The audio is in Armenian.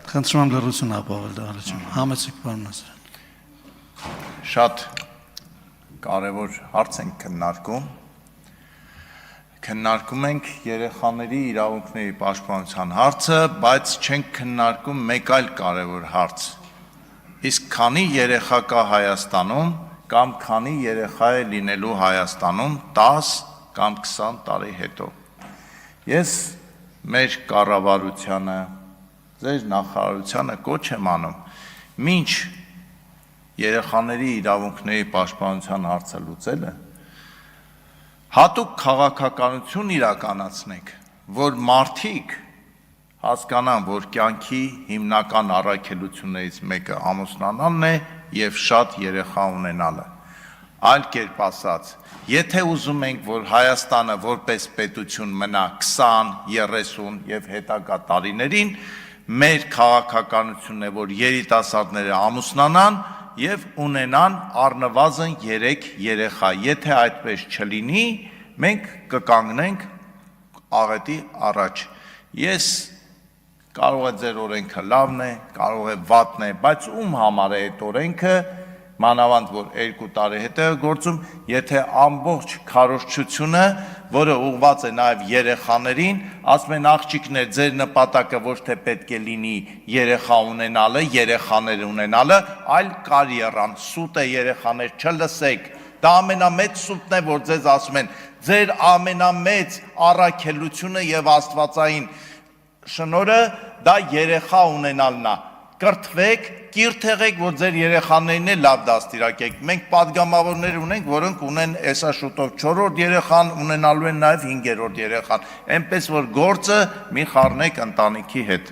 Խնդրում եմ լրություն ապահովել դա առաջին։ Համեցեք պարոն Նասարյան։ Շատ կարևոր հարց ենք քննարկում։ Քննարկում ենք երեխաների իրավունքների պաշտպանության հարցը, բայց չենք քննարկում մեկ այլ կարևոր հարց։ Իսկ քանի երեխա կա Հայաստանում կամ քանի երեխա է լինելու Հայաստանում 10 կամ 20 տարի հետո։ Ես մեր կառավարությանը, ձեր նախարարությանը կոչ եմ անում, մինչ երեխաների իրավունքների պաշտպանության հարցը լուծելը, հատուկ քաղաքականություն իրականացնենք, որ մարդիկ հասկանան, որ կյանքի հիմնական առաքելություններից մեկը ամուսնանալն է և շատ երեխա ունենալը։ Այլ կերպ ասած, եթե ուզում ենք, որ Հայաստանը որպես պետություն մնա 20, 30 և հետագա տարիներին, մեր քաղաքականությունն է, որ երիտասարդները ամուսնանան և ունենան առնվազն 3 երեխա։ Եթե այդպես չլինի, մենք կկանգնենք աղետի առաջ։ Ես կարող է ձեր օրենքը լավն է, կարող է վատն է, բայց ում համար է այդ օրենքը, մանավանդ որ 2 տարի հետո է գործում, եթե ամբողջ քարոզչությունը, որը ուղղված է նաև երեխաներին, ասում են աղջիկներ, ձեր նպատակը ոչ թե պետք է լինի երեխա ունենալը, երեխաներ ունենալը, այլ կարիերան, սուտ է երեխաներ, չլսեք, դա ամենամեծ սուտն է, որ ձեզ ասում են, ձեր ամենամեծ առաքելությունը և աստվածային շնորհը դա երեխա ունենալն է, կրթվեք, կիրթ եղեք, որ ձեր երեխաներին էլ լավ դաստիարակեք, մենք պատգամավորներ ունենք, որոնք ունեն էսա շուտով 4-րդ երեխան, ունենալու են նաև 5-րդ երեխան, այնպես որ գործը մի խառնեք ընտանիքի հետ։